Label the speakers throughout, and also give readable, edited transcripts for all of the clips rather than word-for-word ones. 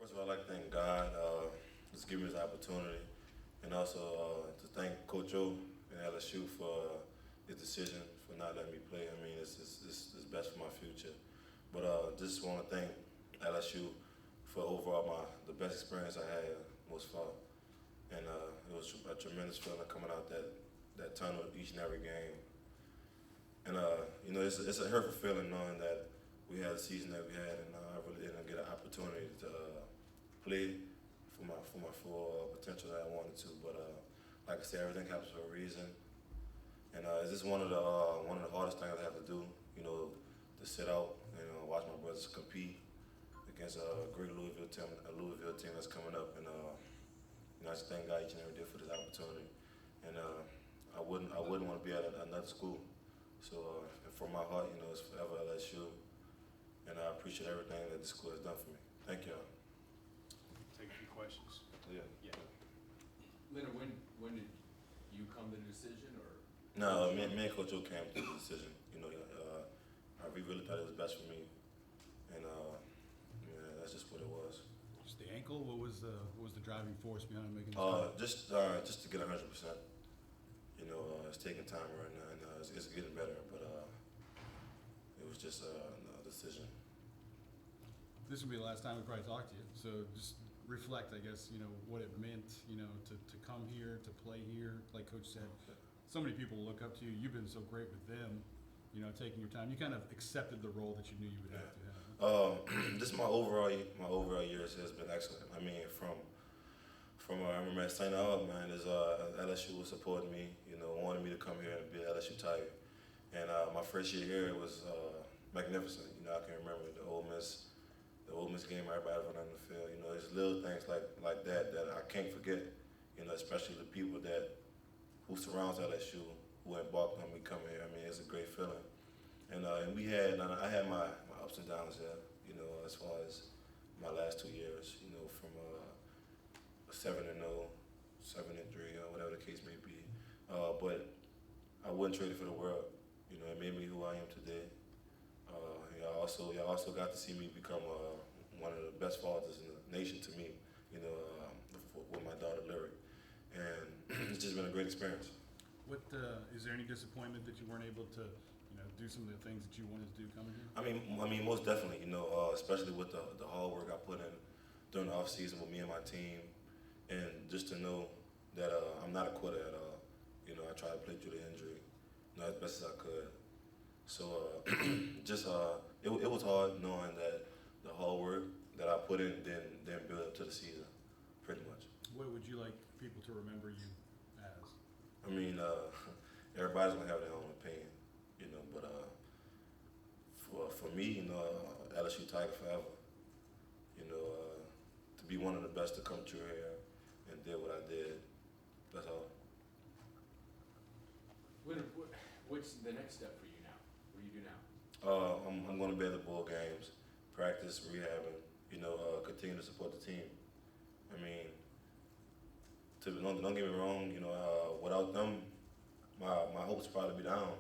Speaker 1: First of all, I'd like to thank God just giving me this opportunity, and also to thank Coach O and LSU for his decision for not letting me play. I mean, it's best for my future. But just want to thank LSU for overall the best experience I had most far, and it was a tremendous feeling coming out that tunnel each and every game. And it's a hurtful feeling knowing that we had the season that we had, and I really didn't get an opportunity to play for my full potential that I wanted to. But like I said, everything happens for a reason, and it's just one of the hardest things I have to do. To sit out and watch my brothers compete against a great Louisville team that's coming up, and I just thank God each and every day for this opportunity. And I wouldn't want to be at another school. So from my heart, it's forever LSU, and I appreciate everything that the school has done for me. Thank y'all.
Speaker 2: Take a few questions.
Speaker 1: Yeah.
Speaker 2: Yeah.
Speaker 3: Leonard, when did you come to the decision, or?
Speaker 1: No, me and Coach O came to the decision. We really thought it was best for me, and that's just what it was.
Speaker 4: Just the ankle. What was the driving force behind making this call?
Speaker 1: Just to get 100%. It's taking time right now, and it's getting better, but it was just a decision.
Speaker 4: This will be the last time we probably talk to you. So just reflect, I guess, what it meant, to come here, to play here. Like Coach said, so many people look up to you. You've been so great with them, taking your time. You kind of accepted the role that you knew you would have to have.
Speaker 1: Just my overall years has been excellent. I mean, from I remember at St. Aug, man, LSU was supporting me, wanted me to come here and be an LSU Tiger. And my first year here was magnificent. I can remember the Ole Miss game, everybody running on the field. There's little things like that I can't forget. Especially the people who surrounds LSU, who embarked on me coming here. I mean, it's a great feeling. And I had my ups and downs here. As far as my last 2 years. From 7-0, 7-3, or whatever the case may be. But I wouldn't trade it for the world. It made me who I am today. Y'all also got to see me become one of the best fathers in the nation to me. With my daughter Lyric, and it's just been a great experience.
Speaker 4: What is there any disappointment that you weren't able to, do some of the things that you wanted to do coming here?
Speaker 1: I mean, most definitely. Especially with the hard work I put in during the off season with me and my team, and just to know that I'm not a quitter at all. I tried to play through the injury, as best as I could. So it was hard knowing that the hard work that I put in didn't build up to the season, pretty much.
Speaker 4: What would you like people to remember you as?
Speaker 1: I mean, everybody's gonna have their own opinion, but for me, LSU Tiger forever. To be one of the best to come through here and did what I did. That's all.
Speaker 3: What's the next step for you now? What do you do now?
Speaker 1: I'm going to be at the bowl games, practice, rehabbing, continue to support the team. I mean, don't get me wrong, without them, my hopes probably be down.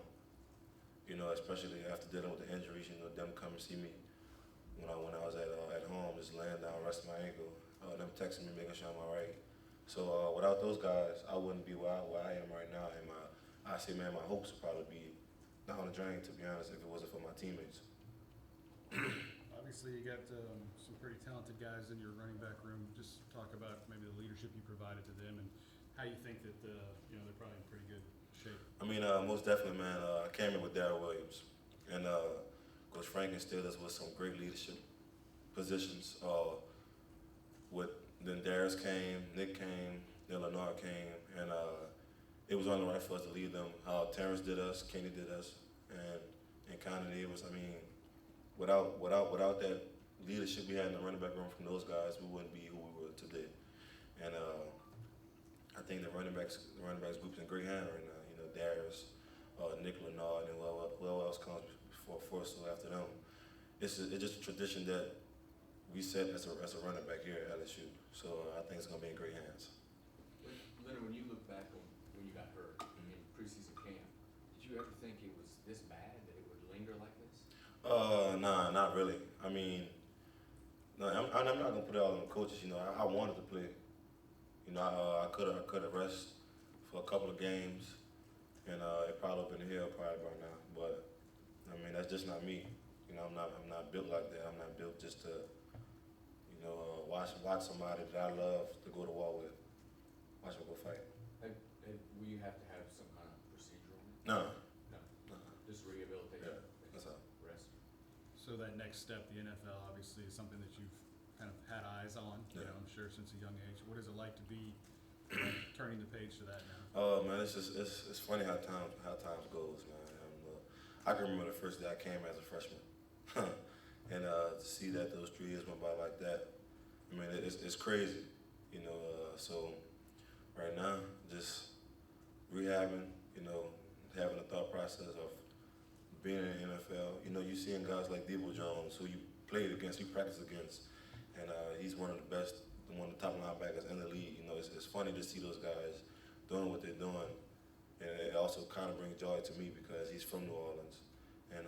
Speaker 1: Especially after dealing with the injuries, them come and see me when I was at home, just laying down, resting my ankle, them texting me, making sure I'm all right. So without those guys, I wouldn't be where I am right now, and my hopes would probably be down the drain, to be honest, if it wasn't for my teammates.
Speaker 4: Obviously, you got some pretty talented guys in your running back room. Just talk about maybe the leadership you provided to them and how you think that they're probably in pretty good shape.
Speaker 1: I mean, most definitely, man. I came in with Darryl Williams, and Coach Frank instilled us with some great leadership positions. Then Darius came, Nick came, then Leonard came, and it was only right for us to lead them. How Terrence did us, Kenny did us, and Connie did us. I mean, without that leadership we had in the running back room from those guys, we wouldn't be who we were today. And I think the running backs group's in great hand right now. Darius, Nick Leonard, and whoever else comes before us or after them. It's just a tradition that we set as a running back here at LSU. So I think it's going to be in great hands.
Speaker 3: Leonard, when you look back on when you got hurt in preseason camp, did you ever think it was this bad, that it would linger like this?
Speaker 1: Nah, not really. I mean, No, I'm not gonna put it all on the coaches. You know, I wanted to play. You know, I could have rested for a couple of games, and it probably been hell probably by now. But I mean, that's just not me. You know, I'm not built like that. I'm not built just to, you know, watch somebody that I love to go to war with. Watch them go fight.
Speaker 3: Will you have to have some kind of procedure on it?
Speaker 1: No.
Speaker 3: No,
Speaker 1: No.
Speaker 3: just rehabilitation?
Speaker 1: Yeah, that's all.
Speaker 3: Rest?
Speaker 4: So that next step, the NFL, obviously is something that you've kind of had eyes on, you
Speaker 1: Yeah.
Speaker 4: know, I'm sure since a young age. What is it like to be turning the page to that now?
Speaker 1: Oh man, it's funny how times goes, man. I can remember the first day I came as a freshman, and to see that those 3 years went by like that, I mean it's crazy, you know. So right now, just rehabbing, you know, having a thought process of being in the NFL. You know, you seeing guys like Debo Jones, who you played against, you practiced against, and he's one of the best, one of the top linebackers in the league. You know, it's funny to see those guys doing what they're doing, and it also kind of brings joy to me because he's from New Orleans, and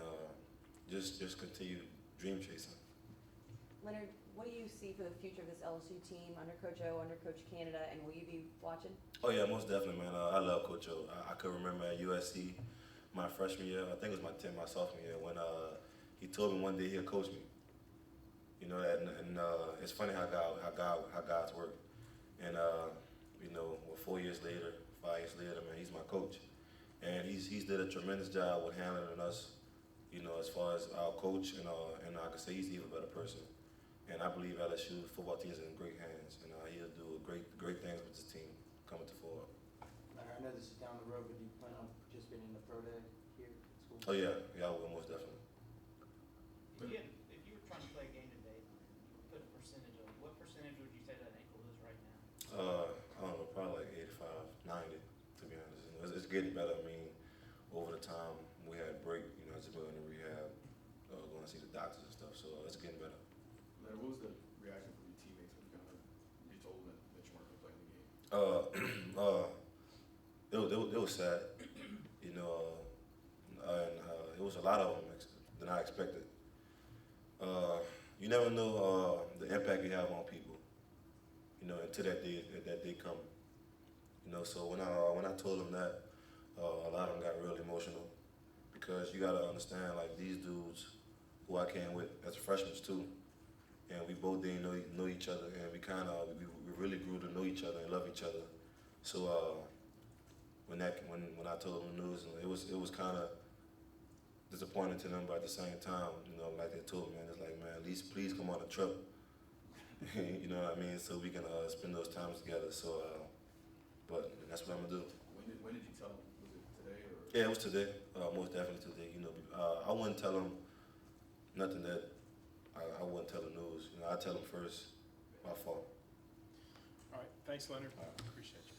Speaker 1: just continue dream chasing.
Speaker 5: Leonard, what do you see for the future of this LSU team under Coach O, under Coach Canada, and will you be watching?
Speaker 1: Oh yeah, most definitely, man. I love Coach O. I could remember at USC my freshman year, I think it was my sophomore year, when he told me one day he'll coach me. You know, and it's funny how God's work. And you know, 4 years later, 5 years later, man, he's my coach, and he's did a tremendous job with handling us. You know, as far as our coach, and I can say he's an even better person. And I believe LSU football team is in great hands, and he'll do great things with this team coming to forward.
Speaker 6: I know this is down the road, but do you plan on participating in the pro day here at school?
Speaker 1: Oh yeah, I will most definitely.
Speaker 7: If you were trying to play a game today, you would put a percentage of, what percentage would you say that ankle is right now?
Speaker 1: I don't know, probably like 85, 90, to be honest. You know, it's getting better. I mean, over the time we had break, you know, just going to rehab, going to see the doctors and stuff. So it's getting better.
Speaker 8: Leonard, what was the reaction from your teammates when you told them that you weren't going to play in the game?
Speaker 1: It was sad, you know, and it was a lot of them than I expected. You never know the impact you have on people, you know, until that day come. You know, so when I told them that, a lot of them got real emotional, because you gotta understand, like, these dudes who I came with as freshmen too, and we both didn't know each other, and we really grew to know each other and love each other. So when I told them the news, it was kind of disappointing to them, but at the same time, you know, like they told me, man, it's like, man, at least please come on a trip. You know what I mean? So we can spend those times together. So, but that's what I'm gonna do.
Speaker 8: When did you tell them? Was it today or?
Speaker 1: Yeah, it was today. Most definitely today. You know, I wouldn't tell them nothing that I wouldn't tell the news. You know, I tell them first by phone.
Speaker 2: All right, thanks, Leonard. Appreciate you.